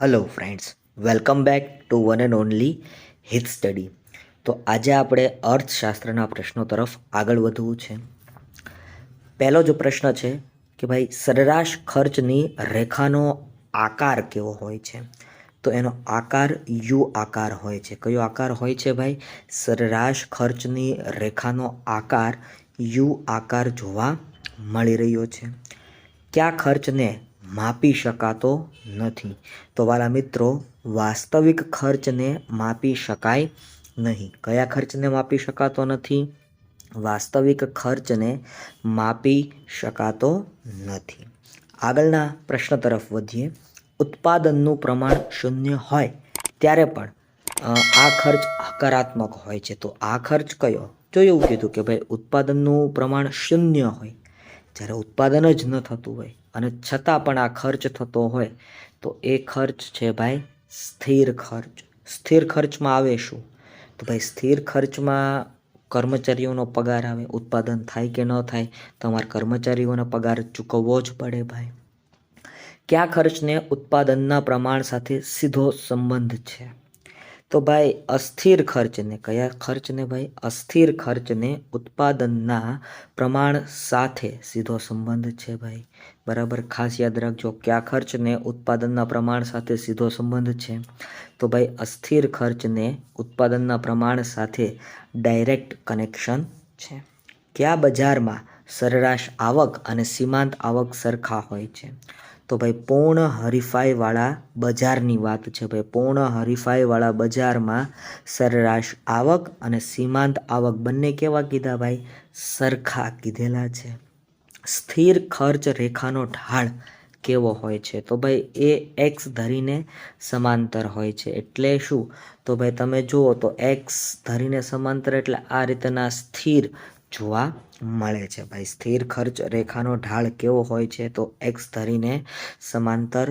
Hello friends, welcome back to one and only હિત study. તો આજે આપણે અર્થશાસ્ત્રના પ્રશ્નો તરફ આગળ વધવું છે. પહેલો જો પ્રશ્ન છે કે ભાઈ સરેરાશ ખર્ચની રેખાનો આકાર કેવો હોય છે? તો એનો આકાર યુ આકાર હોય છે. કયો આકાર હોય છે ભાઈ? સરેરાશ ખર્ચની રેખાનો આકાર યુ આકાર જોવા મળી રહ્યો છે. કયા ખર્ચને માપી શકાતો નથી? તો વાલા મિત્રો, વાસ્તવિક ખર્ચને માપી શકાય નહીં. કયા ખર્ચને માપી શકાતો નથી? વાસ્તવિક ખર્ચને માપી શકાતો નથી. આગળના પ્રશ્ન તરફ વધીએ. ઉત્પાદનનું પ્રમાણ શૂન્ય હોય ત્યારે પણ આ ખર્ચ હકારાત્મક હોય છે. તો આ ખર્ચ કયો? જો એવું કીધું કે ભાઈ ઉત્પાદનનું પ્રમાણ શૂન્ય હોય, જ્યારે ઉત્પાદન જ ન થતું હોય અને છતાં પણ આ ખર્ચ થતો હોય, તો એ ખર્ચ છે ભાઈ સ્થિર ખર્ચ. સ્થિર ખર્ચમાં આવે શું? તો ભાઈ સ્થિર ખર્ચમાં કર્મચારીઓનો પગાર આવે. ઉત્પાદન થાય કે ન થાય, તમારે કર્મચારીઓનો પગાર ચૂકવવો જ પડે ભાઈ. કયા ખર્ચને ઉત્પાદનના પ્રમાણ સાથે સીધો સંબંધ છે? તો ભાઈ અસ્થિર ખર્ચને. કયા ખર્ચને ભાઈ? અસ્થિર ખર્ચને ઉત્પાદનના પ્રમાણ સાથે સીધો સંબંધ છે ભાઈ. બરાબર, ખાસ યાદ રાખજો. કયા ખર્ચને ઉત્પાદનના પ્રમાણ સાથે સીધો સંબંધ છે? તો ભાઈ અસ્થિર ખર્ચને ઉત્પાદનના પ્રમાણ સાથે ડાયરેક્ટ કનેક્શન છે. કયા બજારમાં સરેરાશ આવક અને સીમાંત આવક સરખા હોય છે? તો ભાઈ પૂર્ણ હરીફાઈવાળા બજારની વાત છે ભાઈ. પૂર્ણ હરીફાઈવાળા બજારમાં સરેરાશ આવક અને સીમાંત આવક બંને કેવા કીધા ભાઈ? સરખા કીધેલા છે. સ્થિર ખર્ચ રેખાનો ઢાળ કેવો હોય છે? તો ભાઈ એ એક્સ ધરીને સમાંતર હોય છે. એટલે શું? તો ભાઈ તમે જુઓ તો એક્સ ધરીને સમાંતર એટલે આ રીતના સ્થિર જોવા મળે છે ભાઈ. સ્થિર ખર્ચ રેખાનો ઢાળ કેવો હોય છે? તો એક્સ ધરીને સમાંતર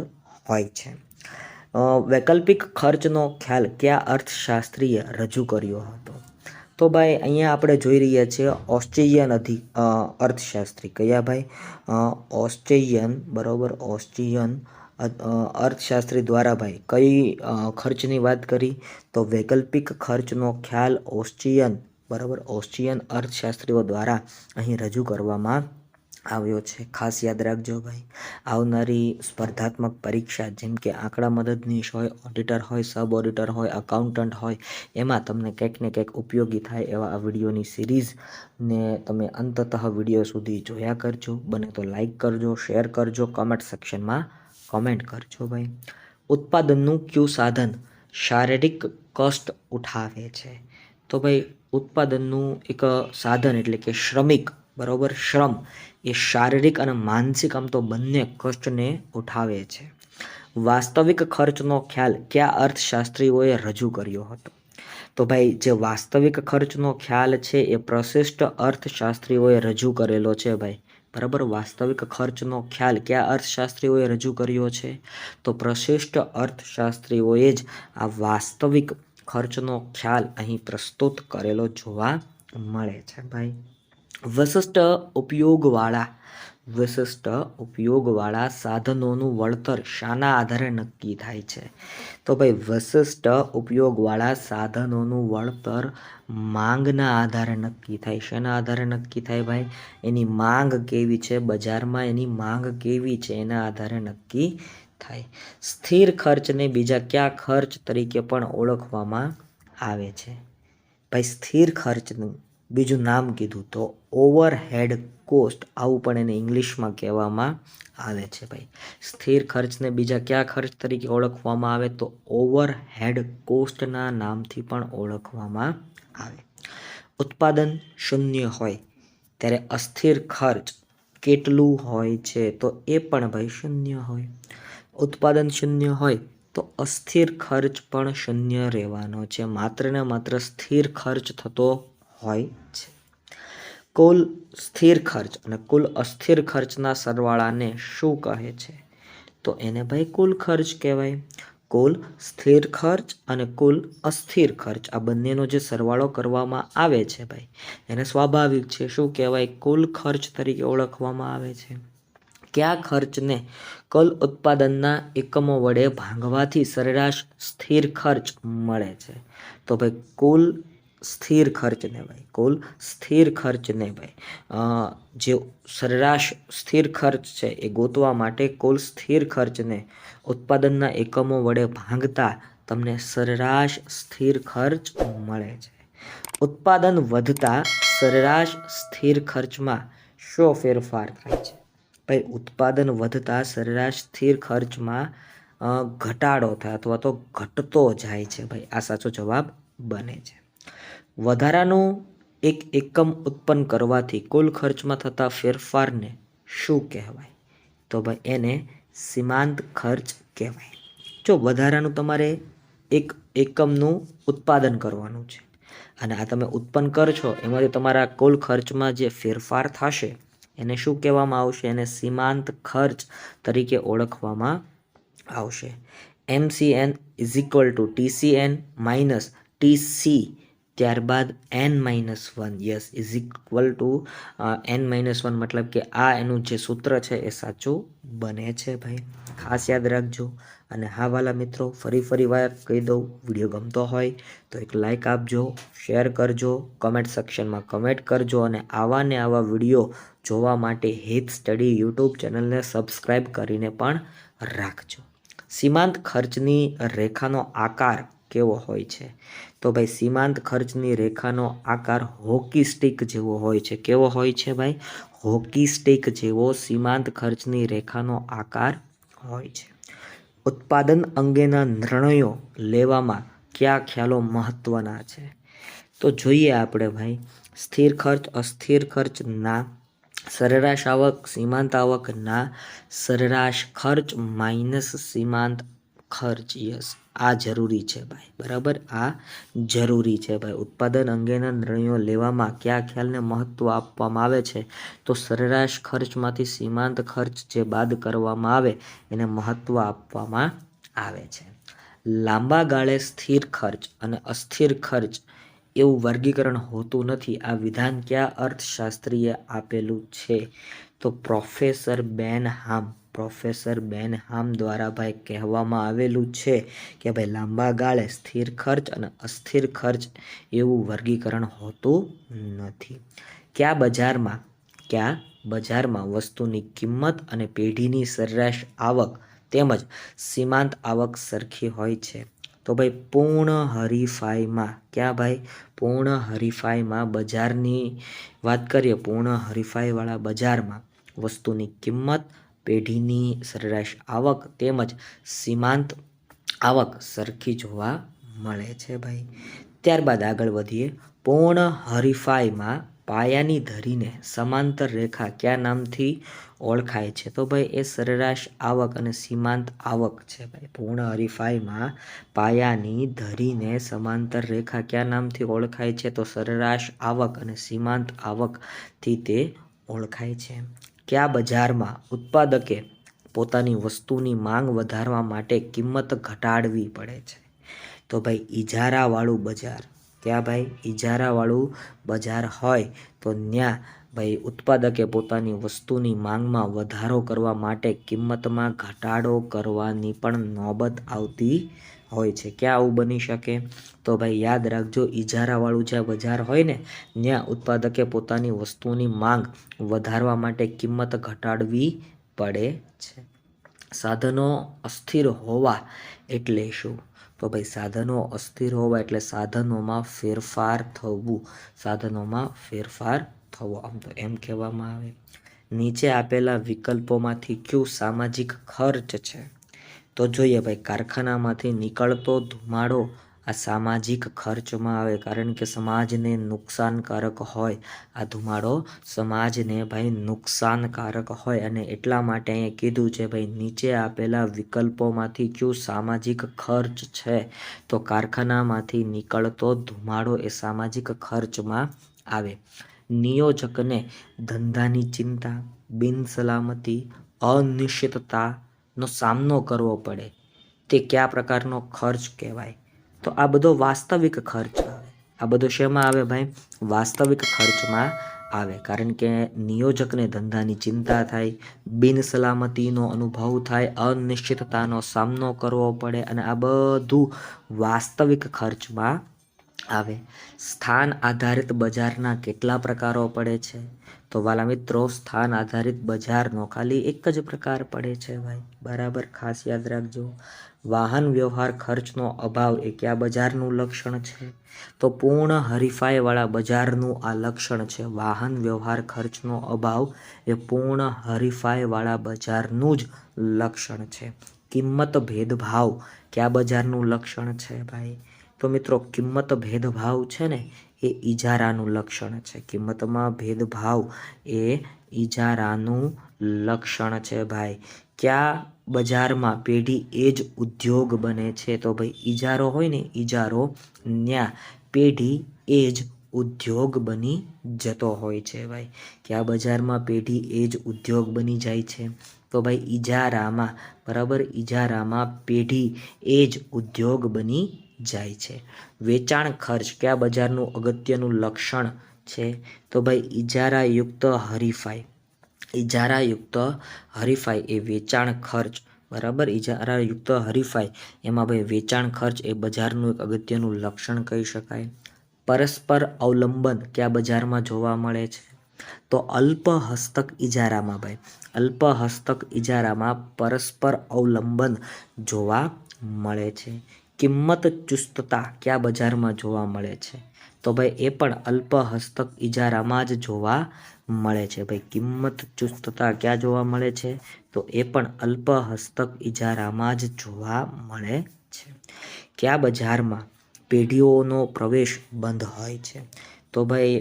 હોય છે. વૈકલ્પિક ખર્ચનો ખ્યાલ કયા અર્થશાસ્ત્રીએ રજૂ કર્યો હતો? તો ભાઈ અહીંયા આપણે જોઈ રહ્યા છીએ ઓસ્ટ્રેલિયન અર્થશાસ્ત્રી. કયા ભાઈ? ઓસ્ટ્રેલિયન. બરાબર, ઓસ્ટ્રેલિયન અર્થશાસ્ત્રી દ્વારા ભાઈ કઈ ખર્ચની વાત કરી? તો વૈકલ્પિક ખર્ચનો ખ્યાલ ઓસ્ટ્રેલિયન, બરાબર, ઓસ્ટ્રેલિયન અર્થશાસ્ત્રીઓ દ્વારા અહીં રજૂ કરવામાં આવ્યો છે. ખાસ યાદ રાખજો ભાઈ. આવનારી સ્પર્ધાત્મક પરીક્ષા જેમ કે આંકડા મદદનીશ હોય, ઓડિટર હોય, સબ ઓડિટર હોય, અકાઉન્ટન્ટ હોય, એમાં તમને કંઈક ને કંઈક ઉપયોગી થાય એવા આ વિડીયોની સિરીઝને તમે અંતતઃ વિડીયો સુધી જોયા કરજો. બને તો લાઈક કરજો, શેર કરજો, કમેન્ટ સેક્શનમાં કમેન્ટ કરજો ભાઈ. ઉત્પાદનનું કયું સાધન શારીરિક કષ્ટ ઉઠાવે છે? તો ભાઈ ઉત્પાદનનું એક સાધન એટલે કે શ્રમિક, બરાબર, શ્રમ એ શારીરિક અને માનસિક આમ તો બંને કષ્ટને ઉઠાવે છે. વાસ્તવિક ખર્ચનો ખ્યાલ કયા અર્થશાસ્ત્રીઓએ રજૂ કર્યો હતો? તો ભાઈ જે વાસ્તવિક ખર્ચનો ખ્યાલ છે એ પ્રશિષ્ટ અર્થશાસ્ત્રીઓએ રજૂ કરેલો છે ભાઈ. બરાબર, વાસ્તવિક ખર્ચનો ખ્યાલ કયા અર્થશાસ્ત્રીઓએ રજૂ કર્યો છે? તો પ્રશિષ્ટ અર્થશાસ્ત્રીઓએ જ આ વાસ્તવિક ખર્ચનો ખ્યાલ અહીં પ્રસ્તુત કરેલો જોવા મળે છે ભાઈ. વિશિષ્ટ ઉપયોગવાળા સાધનોનું વળતર શાના આધારે નક્કી થાય છે? તો ભાઈ વિશિષ્ટ ઉપયોગવાળા સાધનોનું વળતર માંગના આધારે નક્કી થાય. શેના આધારે નક્કી થાય ભાઈ? એની માંગ કેવી છે બજારમાં, એની માંગ કેવી છે એના આધારે નક્કી થાય. સ્થિર ખર્ચને બીજા કયા ખર્ચ તરીકે પણ ઓળખવામાં આવે છે? ભાઈ સ્થિર ખર્ચનું બીજું નામ કીધું તો ઓવરહેડ કોસ્ટ, આવું પણ એને ઇંગ્લિશમાં કહેવામાં આવે છે ભાઈ. સ્થિર ખર્ચને બીજા કયા ખર્ચ તરીકે ઓળખવામાં આવે? તો ઓવરહેડ કોસ્ટના નામથી પણ ઓળખવામાં આવે. ઉત્પાદન શૂન્ય હોય ત્યારે અસ્થિર ખર્ચ કેટલું હોય છે? તો એ પણ ભાઈ શૂન્ય હોય. ઉત્પાદન શૂન્ય હોય તો અસ્થિર ખર્ચ પણ શૂન્ય રહેવાનો છે. માત્ર ને માત્ર સ્થિર ખર્ચ થતો હોય છે. કુલ સ્થિર ખર્ચ અને કુલ અસ્થિર ખર્ચના સરવાળાને શું કહે છે? તો એને ભાઈ કુલ ખર્ચ કહેવાય. કુલ સ્થિર ખર્ચ અને કુલ અસ્થિર ખર્ચ આ બંનેનો જે સરવાળો કરવામાં આવે છે ભાઈ એને સ્વાભાવિક છે શું કહેવાય? કુલ ખર્ચ તરીકે ઓળખવામાં આવે છે. કયા ખર્ચને કુલ ઉત્પાદનના એકમો વડે ભાંગવાથી સરેરાશ સ્થિર ખર્ચ મળે છે? તો ભાઈ કુલ સ્થિર ખર્ચને ભાઈ કુલ સ્થિર ખર્ચને ભાઈ જે સરેરાશ સ્થિર ખર્ચ છે એ ગોતવા માટે કુલ સ્થિર ખર્ચને ઉત્પાદનના એકમો વડે ભાંગતા તમને સરેરાશ સ્થિર ખર્ચ મળે છે. ઉત્પાદન વધતા સરેરાશ સ્થિર ખર્ચમાં શો ફેરફાર થાય છે? ભાઈ ઉત્પાદન વધતા સરેરાશ સ્થિર ખર્ચમાં ઘટાડો થાય અથવા તો ઘટતો જાય છે ભાઈ. આ સાચો જવાબ બને છે. વધારાનું એક એકમ ઉત્પન્ન કરવાથી કુલ ખર્ચમાં થતા ફેરફારને શું કહેવાય? તો ભાઈ એને સીમાંત ખર્ચ કહેવાય. જો વધારાનું તમારે એક એકમનું ઉત્પાદન કરવાનું છે અને આ તમે ઉત્પન્ન કરશો એમાંથી તમારા કુલ ખર્ચમાં જે ફેરફાર થશે એને શું કહેવામાં આવશે? એને સીમાંત ખર્ચ તરીકે ઓળખવામાં આવશે. MCN is equal to TCN minus TC ત્યારબાદ N-1 yes is equal to N-1 મતલબ કે આ એનું જે સૂત્ર છે એ સાચું બને છે ભાઈ. ખાસ યાદ રાખજો. અને હા વાલા મિત્રો, ફરી વાર કહી દઉં, વિડીયો ગમતો હોય તો એક લાઈક આપજો, શેર કરજો, કમેન્ટ સેક્શનમાં કમેન્ટ કરજો અને આવા વિડીયો જોવા માટે હિત સ્ટડી યુટ્યુબ ચેનલને સબસ્ક્રાઈબ કરીને પણ રાખજો. સીમાંત ખર્ચની રેખાનો આકાર કેવો હોય છે? તો ભાઈ સીમાંત ખર્ચની રેખાનો આકાર હોકી સ્ટિક જેવો હોય છે. કેવો હોય છે ભાઈ? હોકી સ્ટિક જેવો સીમાંત ખર્ચની રેખાનો આકાર હોય છે. ઉત્પાદન અંગેના નિર્ણયો લેવામાં કયા ખ્યાલો મહત્વના છે? તો જોઈએ આપણે ભાઈ. સ્થિર ખર્ચ, અસ્થિર ખર્ચના, સરેરાશ આવક, સીમાંત આવકના, સરેરાશ ખર્ચ માઇનસ સીમાંત ખર્ચ. યસ, આ જરૂરી છે ભાઈ. બરાબર, આ જરૂરી છે ભાઈ. ઉત્પાદન અંગેના નિર્ણયો લેવામાં કયા ખ્યાલને મહત્વ આપવામાં આવે છે? તો સરેરાશ ખર્ચમાંથી સીમાંત ખર્ચ જે બાદ કરવામાં આવે એને મહત્વ આપવામાં આવે છે. લાંબા ગાળે સ્થિર ખર્ચ અને અસ્થિર ખર્ચ એવું વર્ગીકરણ હોતું નથી. આ વિધાન કયા અર્થશાસ્ત્રીએ આપેલું છે? તો પ્રોફેસર બેનહામ દ્વારા ભાઈ કહેવામાં આવેલું છે કે ભાઈ લાંબા ગાળે સ્થિર ખર્ચ અને અસ્થિર ખર્ચ એવું વર્ગીકરણ હોતું નથી. કયા બજારમાં વસ્તુની કિંમત અને પેઢીની સરેરાશ આવક તેમજ સીમાંત આવક સરખી હોય છે? તો ભાઈ પૂર્ણ હરીફાઈમાં. ક્યાં ભાઈ? પૂર્ણ હરીફાઈમાં બજારની વાત કરીએ, પૂર્ણ હરીફાઈવાળા બજારમાં વસ્તુની કિંમત, પેઢીની સરેરાશ આવક તેમજ સીમાંત આવક સરખી જોવા મળે છે ભાઈ. ત્યારબાદ આગળ વધીએ. પૂર્ણ હરીફાઈમાં પાયાની ધરીને સમાંતર રેખા કયા નામથી ઓળખાય છે? તો ભાઈ એ સરેરાશ આવક અને સીમાંત આવક છે ભાઈ. પૂર્ણ હરીફાઈમાં પાયાની ધરીને સમાંતર રેખા કયા નામથી ઓળખાય છે? તો સરેરાશ આવક અને સીમાંત આવકથી તે ઓળખાય છે. કયા બજારમાં ઉત્પાદકે પોતાની વસ્તુની માંગ વધારવા માટે કિંમત ઘટાડવી પડે છે? તો ભાઈ ઇજારાવાળું બજાર. ક્યાં ભાઈ? ઇજારાવાળું બજાર હોય તો ત્યાં ભાઈ ઉત્પાદકે પોતાની વસ્તુની માંગમાં વધારો કરવા માટે કિંમતમાં ઘટાડો કરવાની પણ નોબત આવતી હોય છે. ક્યાં આવું બની શકે? તો ભાઈ યાદ રાખજો, ઇજારાવાળું જ્યાં બજાર હોય ને ત્યાં ઉત્પાદકે પોતાની વસ્તુની માંગ વધારવા માટે કિંમત ઘટાડવી પડે છે. સાધનો અસ્થિર હોવા એટલે શું? તો ભાઈ સાધનો અસ્થિર હોવા એટલે સાધનોમાં ફેરફાર થવું. આમ તો એમ કહેવામાં આવે. નીચે આપેલા વિકલ્પોમાંથી કયું સામાજિક ખર્ચ છે? તો જોઈએ ભાઈ, કારખાનામાંથી નીકળતો ધુમાડો આ સામાજિક ખર્ચમાં આવે, કારણ કે સમાજને નુકસાનકારક હોય આ ધુમાડો, સમાજને ભાઈ નુકસાનકારક હોય અને એટલા માટે અહીંયા કીધું છે ભાઈ નીચે આપેલા વિકલ્પોમાંથી કયું સામાજિક ખર્ચ છે? તો કારખાનામાંથી નીકળતો ધુમાડો એ સામાજિક ખર્ચમાં આવે. નિયોજકને ધંધાની ચિંતા, બિનસલામતી, અનિશ્ચિતતાનો સામનો કરવો પડે તે કયા પ્રકારનો ખર્ચ કહેવાય? તો આ બધો વાસ્તવિક ખર્ચ આવે. આ બધો શેમાં આવે ભાઈ? વાસ્તવિક ખર્ચમાં આવે. કારણ કે નિયોજકને ધંધાની ચિંતા થાય, બિનસલામતીનો અનુભવ થાય, અનિશ્ચિતતાનો સામનો કરવો પડે, અને આ બધું વાસ્તવિક ખર્ચમાં આવે. સ્થાન આધારિત બજારના કેટલા પ્રકારો પડે છે? તો વાલા મિત્રો, સ્થાન આધારિત બજારનો ખાલી એક જ પ્રકાર પડે છે ભાઈ. બરાબર, ખાસ યાદ રાખજો. વાહન વ્યવહાર ખર્ચનો અભાવ એ કયા બજારનું લક્ષણ છે? તો પૂર્ણ હરીફાઈવાળા બજારનું આ લક્ષણ છે. વાહન વ્યવહાર ખર્ચનો અભાવ એ પૂર્ણ હરીફાઈવાળા બજારનું જ લક્ષણ છે. કિંમત ભેદભાવ કયા બજારનું લક્ષણ છે ભાઈ? તો મિત્રો, કિંમત ભેદભાવ છે ને એ ઇજારાનું લક્ષણ છે. કિંમતમાં ભેદભાવ એ ઇજારાનું લક્ષણ છે ભાઈ. કયા બજારમાં પેઢી એ જ ઉદ્યોગ બને છે? તો ભાઈ ઇજારો હોય ને, ઇજારો, ન્યા પેઢી એ જ ઉદ્યોગ બની જતો હોય છે ભાઈ. કયા બજારમાં પેઢી એ જ ઉદ્યોગ બની જાય છે? તો ભાઈ ઇજારામાં. બરાબર, ઇજારામાં પેઢી એ જ ઉદ્યોગ બની જાય છે. વેચાણ ખર્ચ કયા બજારનું અગત્યનું લક્ષણ છે? તો ભાઈ ઇજારાયુક્ત હરીફાઈ. ઇજારાયુક્ત હરીફાઈ એ વેચાણ ખર્ચ. બરાબર, ઇજારાયુક્ત હરીફાઈ એમાં ભાઈ વેચાણ ખર્ચ એ બજારનું એક અગત્યનું લક્ષણ કહી શકાય. પરસ્પર અવલંબન કયા બજારમાં જોવા મળે છે? તો અલ્પ હસ્તક ઇજારામાં ભાઈ. અલ્પ હસ્તક ઇજારામાં પરસ્પર અવલંબન જોવા મળે છે. કિંમત ચુસ્તતા કયા બજારમાં જોવા મળે છે? તો ભાઈ એ પણ અલ્પ હસ્તક ઇજારામાં જ જોવા મળે છે ભાઈ. કિંમત ચુસ્તતા ક્યાં જોવા મળે છે? તો એ પણ અલ્પ હસ્તક ઇજારામાં જ જોવા મળે છે. કયા બજારમાં પેઢીઓનો પ્રવેશ બંધ હોય છે? તો ભાઈ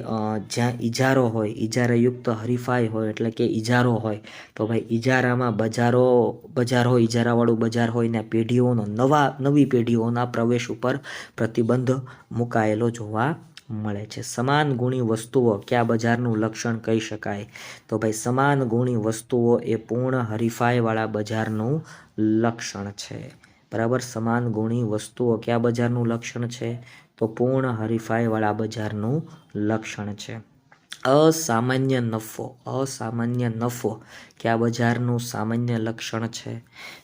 જ્યાં ઇજારો હોય, ઇજારાયુક્ત હરીફાઈ હોય, એટલે કે ઇજારો હોય, તો ભાઈ ઇજારામાં બજાર હોય, ઇજારાવાળું બજાર હોય ને પેઢીઓનો નવી પેઢીઓના પ્રવેશ ઉપર પ્રતિબંધ મુકાયેલો જોવા મળે છે. સમાન ગુણી વસ્તુઓ કયા બજારનું લક્ષણ કહી શકાય? તો ભાઈ સમાન ગુણી વસ્તુઓ એ પૂર્ણ હરીફાઈવાળા બજારનું લક્ષણ છે. બરાબર, સમાન ગુણી વસ્તુઓ કયા બજારનું લક્ષણ છે? તો પૂર્ણ હરીફાઈવાળા બજારનું લક્ષણ છે. અસામાન્ય નફો. અસામાન્ય નફો કયા બજારનું સામાન્ય લક્ષણ છે?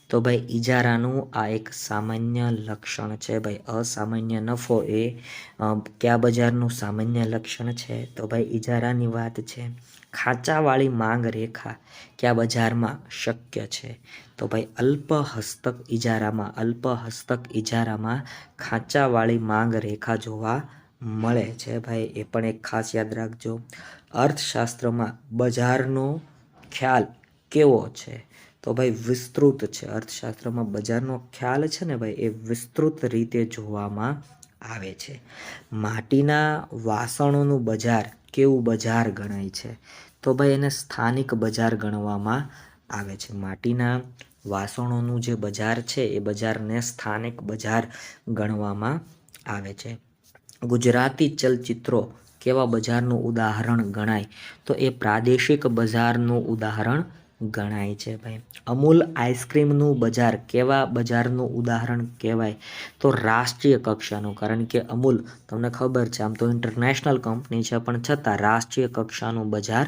તો ભાઈ ઇજારાનું આ એક સામાન્ય લક્ષણ છે ભાઈ. અસામાન્ય નફો એ કયા બજારનું સામાન્ય લક્ષણ છે? તો ભાઈ ઇજારાની વાત છે. ખાંચાવાળી માંગ રેખા કયા બજારમાં શક્ય છે? તો ભાઈ અલ્પ હસ્તક ઇજારામાં. અલ્પ હસ્તક ઇજારામાં ખાંચાવાળી માંગ રેખા જોવા મળે છે ભાઈ. એ પણ એક ખાસ યાદ રાખજો. અર્થશાસ્ત્રમાં બજારનો ખ્યાલ કેવો છે? તો ભાઈ વિસ્તૃત છે. અર્થશાસ્ત્રમાં બજારનો ખ્યાલ છે ને ભાઈ એ વિસ્તૃત રીતે જોવામાં આવે છે. માટીના વાસણોનું બજાર કેવું બજાર ગણાય છે? તો ભાઈ એને સ્થાનિક બજાર ગણવામાં આવે છે. માટીના વાસણોનું જે બજાર છે એ બજારને સ્થાનિક બજાર ગણવામાં આવે છે. ગુજરાતી ચલચિત્રો કેવા બજારનું ઉદાહરણ ગણાય? તો એ પ્રાદેશિક બજારનું ઉદાહરણ ગણાય છે ભાઈ. અમૂલ આઈસ્ક્રીમનું બજાર કેવા બજારનું ઉદાહરણ કહેવાય? તો રાષ્ટ્રીય કક્ષાનું. કારણ કે અમૂલ તમને ખબર છે આમ તો ઇન્ટરનેશનલ કંપની છે, પણ છતાં રાષ્ટ્રીય કક્ષાનું બજાર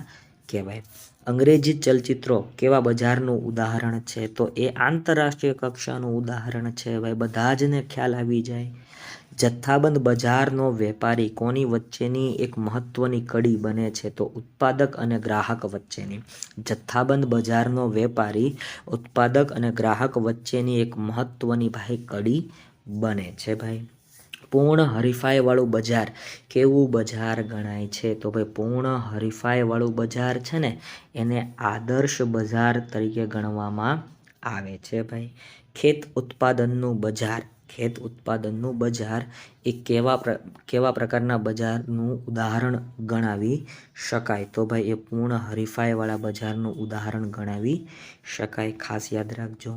કહેવાય. અંગ્રેજી ચલચિત્રો કેવા બજારનું ઉદાહરણ છે? તો એ આંતરરાષ્ટ્રીય કક્ષાનું ઉદાહરણ છે ભાઈ. બધા જને ખ્યાલ આવી જાય. જથ્થાબંધ બજારનો વેપારી કોની વચ્ચેની એક મહત્વની કડી બને છે? તો ઉત્પાદક અને ગ્રાહક વચ્ચેની. જથ્થાબંધ બજારનો વેપારી ઉત્પાદક અને ગ્રાહક વચ્ચેની એક મહત્વની ભાઈ કડી બને છે ભાઈ. પૂર્ણ હરીફાઈવાળું બજાર કેવું બજાર ગણાય છે? તો ભાઈ પૂર્ણ હરીફાઈવાળું બજાર છે ને એને આદર્શ બજાર તરીકે ગણવામાં આવે છે ભાઈ. ખેત ઉત્પાદનનું બજાર. ખેત ઉત્પાદનનું બજાર એ કેવા પ્રકારના બજારનું ઉદાહરણ ગણાવી શકાય? તો ભાઈ એ પૂર્ણ હરીફાઈવાળા બજારનું ઉદાહરણ ગણાવી શકાય. ખાસ યાદ રાખજો.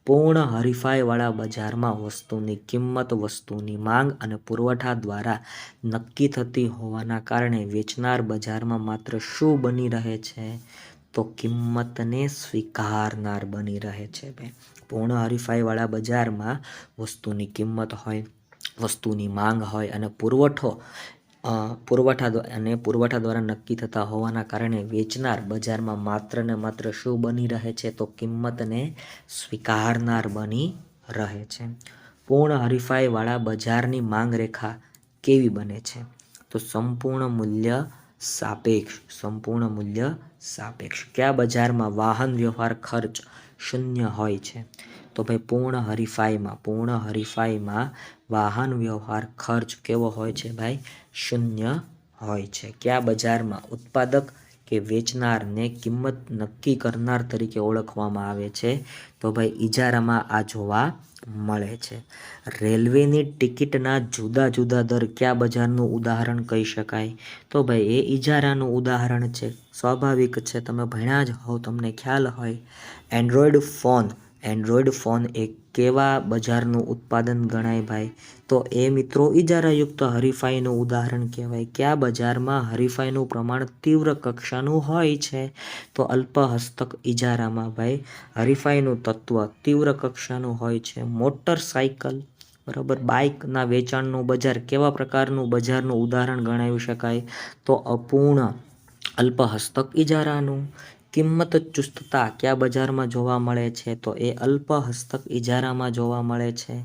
પૂર્ણ હરીફાઈવાળા બજારમાં વસ્તુની કિંમત વસ્તુની માંગ અને પુરવઠા દ્વારા નક્કી થતી હોવાના કારણે વેચનાર બજારમાં માત્ર શું બની રહે છે? તો કિંમતને સ્વીકારનાર બની રહે છે ભાઈ. પૂર્ણ હરીફાઈવાળા બજારમાં વસ્તુની કિંમત હોય, વસ્તુની માંગ હોય અને પુરવઠા દ્વારા નક્કી થતા હોવાના કારણે વેચનાર બજારમાં માત્ર ને માત્ર શું બની રહે છે? તો કિંમતને સ્વીકારનાર બની રહે છે. પૂર્ણ હરીફાઈવાળા બજારની માંગ રેખા કેવી બને છે? તો સંપૂર્ણ મૂલ્ય સાપેક્ષ. કયા બજારમાં વાહન વ્યવહાર ખર્ચ શૂન્ય હોય છે? તો ભાઈ પૂર્ણ હરીફાઈમાં વાહન વ્યવહાર ખર્ચ કેવો હોય છે ભાઈ? શૂન્ય હોય છે. કયા બજારમાં ઉત્પાદક કે વેચનારને કિંમત નક્કી કરનાર તરીકે ઓળખવામાં આવે છે? તો ભાઈ ઇજારામાં આ જોવા મળે છે. રેલવેની ટિકિટના જુદા જુદા દર કયા બજારનું ઉદાહરણ કહી શકાય? તો ભાઈ એ ઇજારાનું ઉદાહરણ છે. સ્વાભાવિક છે, તમે ભણ્યા જ હો, તમને ખ્યાલ હોય. એન્ડ્રોઈડ ફોન એ કેવા બજારનું ઉત્પાદન ગણાય ભાઈ? તો એ મિત્રો ઇજારાયુક્ત હરીફાઈનું ઉદાહરણ કહેવાય. કયા બજારમાં હરીફાઈનું પ્રમાણ તીવ્ર કક્ષાનું હોય છે? તો અલ્પહસ્તક ઇજારામાં ભાઈ હરીફાઈનું તત્વ તીવ્ર કક્ષાનું હોય છે. મોટરસાયકલ બરાબર બાઇકના વેચાણનું બજાર કેવા પ્રકારનું બજારનું ઉદાહરણ ગણાવી શકાય? તો અપૂર્ણ અલ્પહસ્તક ઇજારાનું. કિંમત ચુસ્તતા કયા બજારમાં જોવા મળે છે? તો એ અલ્પહસ્તક ઇજારામાં જોવા મળે છે.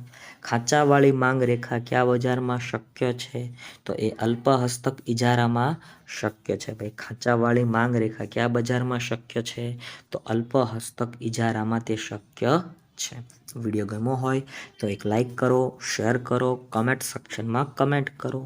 ખાંચાવાળી માંગ રેખા કયા બજારમાં શક્ય છે? તો એ અલ્પહસ્તક ઇજારામાં શક્ય છે ભાઈ. ખાંચાવાળી માંગ રેખા કયા બજારમાં શક્ય છે? તો અલ્પહસ્તક ઇજારામાં તે શક્ય છે. વિડીયો ગમ્યો હોય તો એક લાઈક કરો, શેર કરો, કમેન્ટ સેક્શનમાં કમેન્ટ કરો.